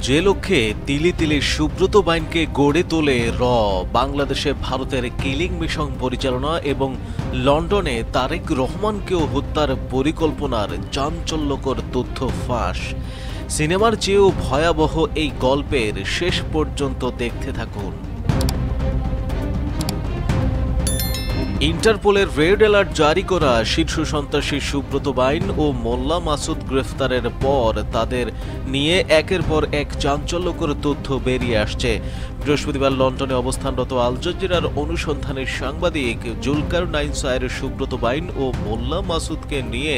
যে লক্ষ্যে তিলি তিলি সুব্রত বাইনকে গড়ে তোলে বাংলাদেশে ভারতের কিলিং মিশন পরিচালনা এবং লন্ডনে তারেক রহমানকেও হত্যার পরিকল্পনার চাঞ্চল্যকর তথ্য ফাঁস। সিনেমার চেয়েও ভয়াবহ এই গল্পের শেষ পর্যন্ত দেখতে থাকুন। ইন্টারপোলের রেড অ্যালার্ট জারি করা শীর্ষ সন্ত্রাসী সুব্রত বাইন ও মোল্লা মাসুদ গ্রেফতারের পর তাদের নিয়ে একের পর এক চাঞ্চল্যকর তথ্য বেরিয়ে আসছে। বৃহস্পতিবার লন্ডনে অবস্থানরত আল জাজিরার অনুসন্ধানের সাংবাদিক জুলকারনাইন সায়ের সুব্রত বাইন ও মোল্লা মাসুদকে নিয়ে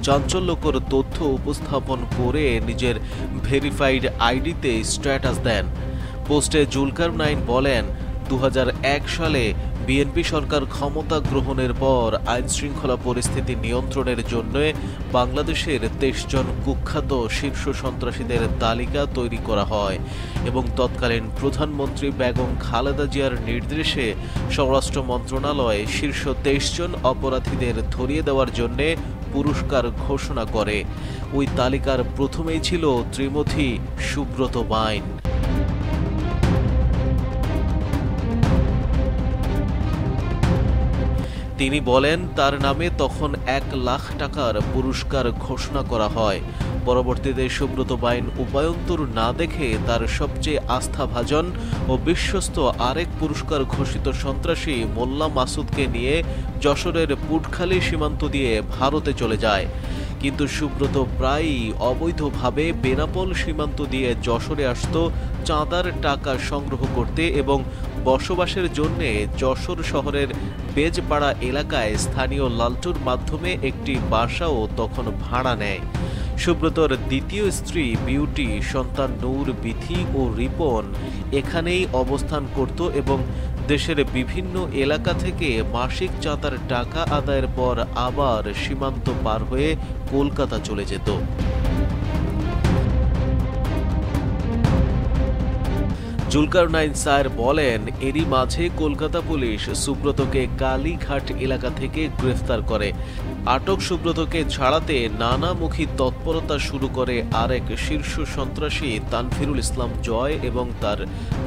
চাঞ্চল্যকর তথ্য উপস্থাপন করে নিজের ভেরিফাইড আইডিতে স্ট্যাটাস দেন। পোস্টে জুলকারনাইন বলেন, 2001 সালে বিএনপি সরকার ক্ষমতা গ্রহণের পর আইনশৃঙ্খলা পরিস্থিতি নিয়ন্ত্রণের জন্য বাংলাদেশের 23 জন কুখ্যাত শীর্ষ সন্ত্রাসীদের তালিকা তৈরি করা হয় এবং তৎকালীন প্রধানমন্ত্রী বেগম খালেদা জিয়ার নির্দেশে স্বরাষ্ট্র মন্ত্রণালয় শীর্ষ 23 জন অপরাধীদের ধরিয়ে দেওয়ার জন্য পুরস্কার ঘোষণা করে। ওই তালিকার প্রথমেই ছিল ত্রিমথী সুব্রত বাইন। তিনি বলেন, তার নামে তখন 1 লাখ টাকার পুরস্কার ঘোষণা করা হয়। পরবর্তীতে সুব্রত বাইন উপায়ন্তর না দেখে তার সবচেয়ে আস্থাভাজন ও বিশ্বস্ত আরেক পুরস্কার ঘোষিত সন্ত্রাসী মোল্লা মাসুদকে নিয়ে যশোরের পুটখালী সীমান্ত দিয়ে ভারতে চলে যায়। কিন্তু সুব্রত প্রায়ই অবৈধভাবে বেনাপোল সীমান্ত দিয়ে যশোরে আসত চাঁদার টাকা সংগ্রহ করতে এবং বসবাসের জন্য যশোর শহরের বেজপাড়া এলাকায় স্থানীয় লালটুর মাধ্যমে একটি বাসাও তখন ভাড়া নেয়। সুব্রতর দ্বিতীয় স্ত্রী বিউটি, সন্তান নূর, বিথি ও রিপন এখানেই অবস্থান করত এবং দেশের বিভিন্ন এলাকা থেকে মাসিক চাঁদার টাকা আদায়ের পর আবার সীমান্ত পার হয়ে কলকাতা চলে যেত। জুলকারনাইন সায়ের বলেন, এরই মাঝে কলকাতা পুলিশ সুব্রতকে কালীঘাট এলাকা থেকে গ্রেফতার করে। আটক সুব্রতকে ছাড়াতে নানামুখী তৎপরতা শুরু করে আরেক শীর্ষ সন্ত্রাসী তানভীরুল ইসলাম জয় এবং তার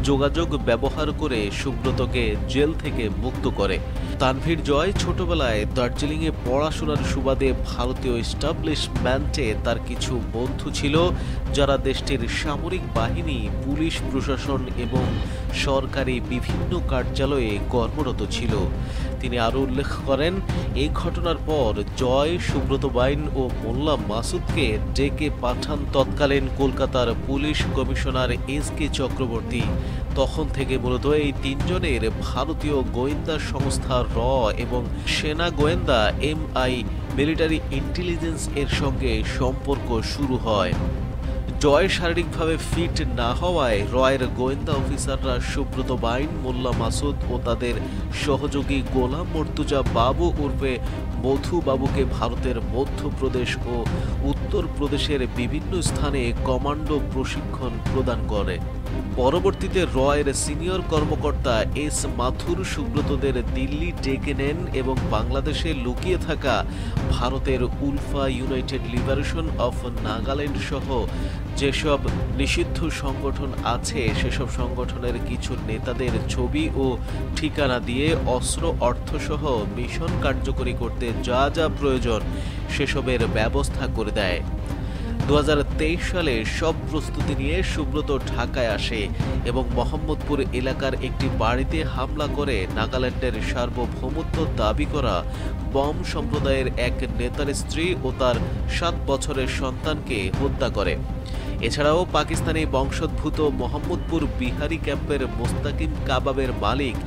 যোগাযোগ ব্যবহার করে সুব্রতকে জেল থেকে মুক্ত করে। তানভীর জয় ছোটবেলায় দার্জিলিংয়ে পড়াশোনার সুবাদে ভারতীয় এস্টাবলিশমেন্টে তার কিছু বন্ধু ছিল যারা দেশটির সামরিক বাহিনী, পুলিশ প্রশাসন এবং সরকারি বিভিন্ন কার্যালয়ে কর্মরত ছিল। তিনি আরও উল্লেখ করেন, এই ঘটনার পর জয় সুব্রত বাইন ও মোল্লা মাসুদকে ডেকে পাঠান তৎকালীন কলকাতার পুলিশ কমিশনার SK চক্রবর্তী। তখন থেকে মূলত এই 3 জনের ভারতীয় গোয়েন্দা সংস্থা এবং সেনা গোয়েন্দা MI মিলিটারি ইন্টেলিজেন্স এর সঙ্গে সম্পর্ক শুরু হয়। জয় শারীরিকভাবে ফিট না হওয়ায় রয়ের গোয়েন্দা অফিসাররা সুব্রত বাইন, মোল্লা মাসুদ ও তাদের সহযোগী গোলাম মর্তুজা বাবু উর্ফে মধু বাবুকে ভারতের মধ্যপ্রদেশ ও উত্তরপ্রদেশের বিভিন্ন স্থানে কমান্ডো প্রশিক্ষণ প্রদান করে। পরবর্তীতে রয়ের সিনিয়র কর্মকর্তা S মাথুর সুব্রতদের দিল্লি ডেকে নেন এবং বাংলাদেশে লুকিয়ে থাকা ভারতের ULFA, United liberation of Nagaland সহ যেসব নিষিদ্ধ সংগঠন আছে সেসব সংগঠনের কিছু নেতাদের ছবি ও ঠিকানা দিয়ে অস্ত্র, অর্থসহ মিশন কার্যকরী করতে যা যা প্রয়োজন সেসবের ব্যবস্থা করে দেয়। 2023 সালে সব প্রস্তুতি নিয়ে সুব্রত ঢাকায় আসে এবং মোহাম্মদপুর এলাকার একটি বাড়িতে হামলা করে নাগাল্যান্ডের সার্বভৌমত্ব দাবি করা বম সম্প্রদায়ের এক নেতার স্ত্রী ও তার 7 বছরের সন্তানকে হত্যা করে। এছাড়াও পাকিস্তানি বংশোদ্ভূত মোহাম্মদপুর বিহারি ক্যাম্পের মোস্তাকিম কাবাবের মালিক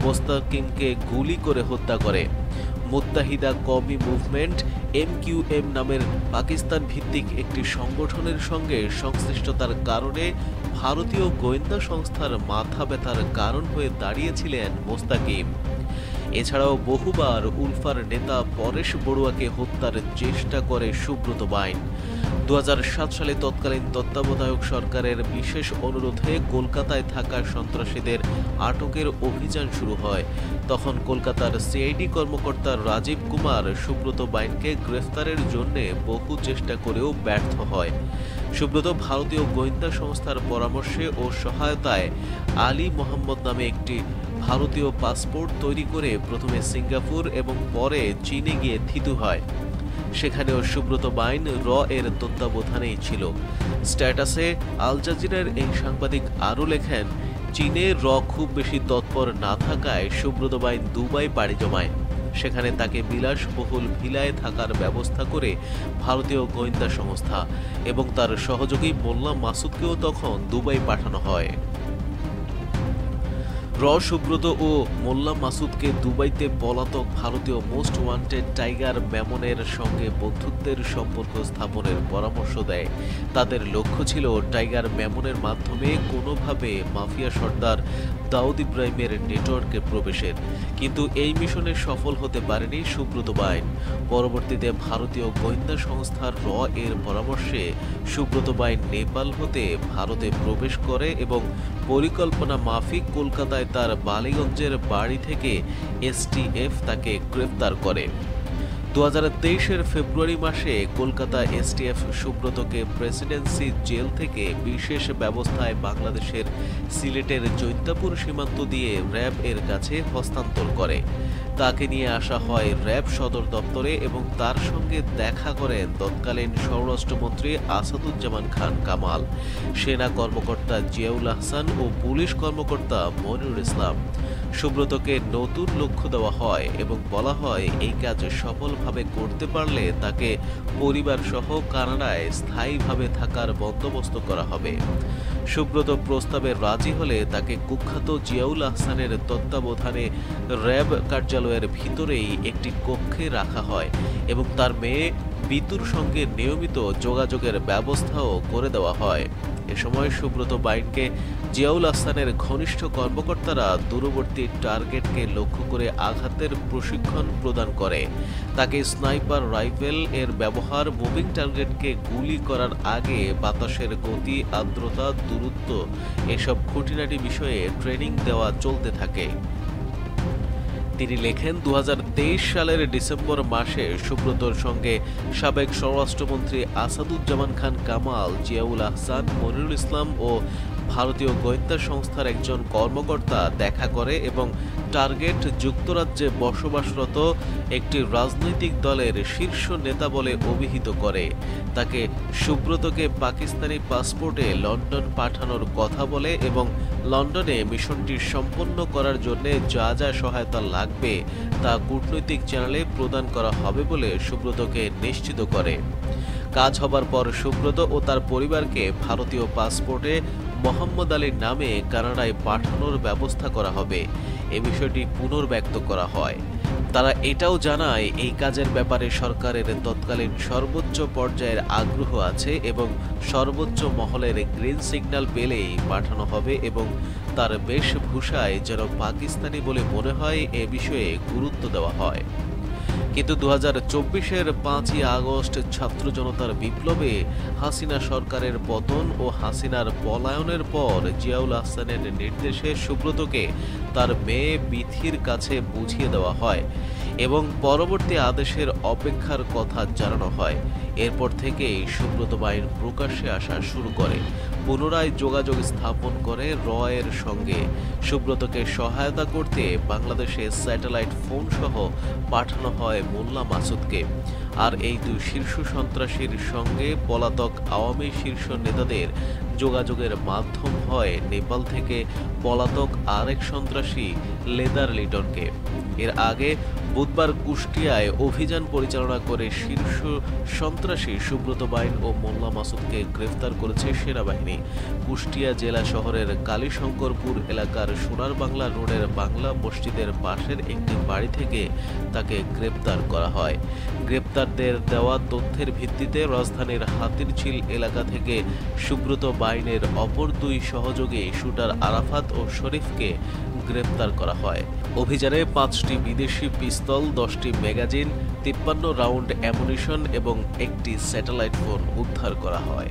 মোস্তাকিমকে গুলি করে হত্যা করে। মুত্তাহিদা কওমি মুভমেন্ট MQM নামের পাকিস্তান ভিত্তিক একটি সংগঠনের সঙ্গে সংশ্লিষ্টতার কারণে ভারতীয় গোয়েন্দা সংস্থার মাথা ব্যথার কারণ হয়ে দাঁড়িয়েছিলেন মোস্তাকিম। এছাড়াও বহুবার উলফার নেতা পরেশ বড়ুয়াকে হত্যার চেষ্টা করে সুব্রত বাইন। 2007 সালে তৎকালীন তত্ত্বাবধায়ক সরকারের বিশেষ অনুরোধে কলকাতায় থাকা সন্ত্রাসীদের আটকের অভিযান শুরু হয়। তখন কলকাতার CID কর্মকর্তা রাজীব কুমার সুব্রত বাইনকে গ্রেফতারের জন্য বহু চেষ্টা করেও ব্যর্থ হয়। সুব্রত ভারতীয় গোয়েন্দা সংস্থার পরামর্শে ও সহায়তায় আলী মোহাম্মদ নামে একটি ভারতীয় পাসপোর্ট তৈরি করে প্রথমে সিঙ্গাপুর এবং পরে চীনে গিয়ে থিতু হয়। সেখানেও সুব্রত বাইন এর তত্ত্বাবধানেই ছিল। স্ট্যাটাসে আল জাজিরার এই সাংবাদিক আরও লেখেন, চীনে খুব বেশি তৎপর না থাকায় সুব্রত বাইন দুবাই পাড়ি জমায়। সেখানে তাকে বিলাসবহুল ভিলায় থাকার ব্যবস্থা করে ভারতীয় গোয়েন্দা সংস্থা এবং তার সহযোগী মোল্লা মাসুদকেও তখন দুবাই পাঠানো হয়। সুব্রত ও মোল্লা মাসুদকে দুবাইতে পলাতক ভারতীয় মোস্ট ওয়ান্টেড টাইগার মেমনের সঙ্গে বন্ধুত্বের সম্পর্ক স্থাপনের পরামর্শ দেয়। তাদের লক্ষ্য ছিল টাইগার মেমনের মাধ্যমে কোনোভাবে মাফিয়া সর্দার দাউদ ইব্রাহিমের নেটওয়ার্কে প্রবেশের, কিন্তু এই মিশনে সফল হতে পারেনি সুব্রত বাইন। পরবর্তীতে ভারতীয় গোয়েন্দা সংস্থার এর পরামর্শে সুব্রত বাইন নেপাল হতে ভারতে প্রবেশ করে এবং পরিকল্পনা মাফিক কলকাতায় তার বালিগঞ্জের বাড়ি থেকে এসটিএফ তাকে গ্রেফতার করে। 2023-এর ফেব্রুয়ারি মাসে কলকাতা এসটিএফ সুব্রতকে প্রেসিডেন্সি জেল থেকে বিশেষ ব্যবস্থায় বাংলাদেশের সিলেটের জৈন্তাপুর সীমান্ত দিয়ে র্যাব এর কাছে হস্তান্তর করে। তাকে নিয়ে আসা হয় র্যাব সদর দপ্তরে এবং তার সঙ্গে দেখা করেন তৎকালীন স্বরাষ্ট্রমন্ত্রী আসাদুজ্জামান খান কামাল, সেনা কর্মকর্তা জিয়াউল আহসান ও পুলিশ কর্মকর্তা মনিরুল ইসলাম। সুব্রতকে নতুন লক্ষ্য দেওয়া হয় এবং বলা হয় এই কাজ সফলভাবে করতে পারলে তাকে পরিবারসহ কানাডায় স্থায়ীভাবে থাকার বন্দোবস্ত করা হবে। সুব্রত প্রস্তাবে রাজি হলে তাকে কুখ্যাত জিয়াউল আহসানের তত্ত্বাবধানে র্যাব কার্যালয়ের ভিতরেই একটি কক্ষে রাখা হয় এবং তার মেয়ে বিতুর সঙ্গে নিয়মিত যোগাযোগের ব্যবস্থাও করে দেওয়া হয়। এ সময় সুব্রত বাইনকে জিয়াউল আহসানের ঘনিষ্ঠ কর্মকর্তারা দূরবর্তী টার্গেটকে লক্ষ্য করে আঘাতের প্রশিক্ষণ প্রদান করে। তাকে স্নাইপার রাইফেল এর ব্যবহার, মুভিং টার্গেটকে গুলি করার আগে বাতাসের গতি, আর্দ্রতা, দূরত্ব এসব খুঁটিনাটি বিষয়ে ট্রেনিং দেওয়া চলতে থাকে। তিনি লেখেন, 2023 সালের ডিসেম্বর মাসে সুব্রতর সঙ্গে সাবেক স্বরাষ্ট্রমন্ত্রী আসাদুজ্জামান খান কামাল, জিয়াউল আহসান, মনিরুল ইসলাম ও ভারতীয় গোয়েন্দা সংস্থার একজন কর্মকর্তা দেখা করে এবং টার্গেট যুক্তরাজ্যে বসবাসরত একটি রাজনৈতিক দলের শীর্ষ নেতা বলে অভিহিত করে। তাকে সুব্রতকে পাকিস্তানি পাসপোর্টে লন্ডন পাঠানোর কথা বলে এবং লন্ডনে মিশনটি সম্পন্ন করার জন্য যা যা সহায়তা লাগবে তা কূটনৈতিক চ্যানেলে প্রদান করা হবে বলে সুব্রতকে নিশ্চিত করে। কাজ হবার পর সুব্রত ও তার পরিবারকে ভারতীয় পাসপোর্টে মোহাম্মদ আলীর নামে কানাডায় পাঠানোর ব্যবস্থা করা হবে। এ বিষয়টি পুনর্ব্যক্ত করা হয়। তারা এটাও জানায় এই কাজের ব্যাপারে সরকারের তৎকালীন সর্বোচ্চ পর্যায়ের আগ্রহ আছে এবং সর্বোচ্চ মহলের গ্রিন সিগন্যাল পেলেই পাঠানো হবে এবং তার বেশভূষায় যেন পাকিস্তানি বলে মনে হয় এ বিষয়ে গুরুত্ব দেওয়া হয়। কিন্তু 2024-এর 5ই আগস্ট ছাত্র জনতার বিপ্লবে হাসিনা সরকারের পতন ও হাসিনার পলায়নের পর জিয়াউল আহসানের নির্দেশে সুব্রতকে তার মেয়ে বিথির কাছে বুঝিয়ে দেওয়া হয় এবং পরবর্তী আদেশের অপেক্ষার কথা জানানো হয়। এরপর থেকেই সুব্রত বাইন প্রকাশ্যে আসা শুরু করে, পুনরায় যোগাযোগ স্থাপন করে এর সঙ্গে। সুব্রতকে সহায়তা করতে বাংলাদেশে স্যাটেলাইট ফোন সহ পাঠানো হয় মোল্লা মাসুদকে। আর এই দুই শীর্ষ সন্ত্রাসীর সঙ্গে পলাতক আওয়ামী শীর্ষ নেতাদের যোগাযোগের মাধ্যম হয় নেপাল থেকে পলাতক আরেক সন্ত্রাসী লেদার লিটনকে। এর আগে বুধবার কুষ্টিয়ায় অভিযান পরিচালনা করে শীর্ষ সন্ত্রাসী সুব্রত বাইন ও মোল্লা মাসুদকে গ্রেফতার করেছে সেনাবাহিনী। কুষ্টিয়া জেলা শহরের কালীশঙ্করপুর এলাকার সোনার বাংলা রোডের বাংলা মসজিদের পাশের একটি বাড়ি থেকে তাকে গ্রেপ্তার করা হয়। গ্রেপ্তারদের দেওয়া তথ্যের ভিত্তিতে রাজধানীর হাতিরঝিল এলাকা থেকে সুব্রত বাইনের অপর দুই সহযোগী শুটার আরাফাত ও শরীফকে গ্রেপ্তার করা হয়। অভিযানে 5টি বিদেশি পিস্তল, 10টি ম্যাগাজিন, 53 রাউন্ড অ্যামুনিশন এবং একটি স্যাটেলাইট ফোন উদ্ধার করা হয়।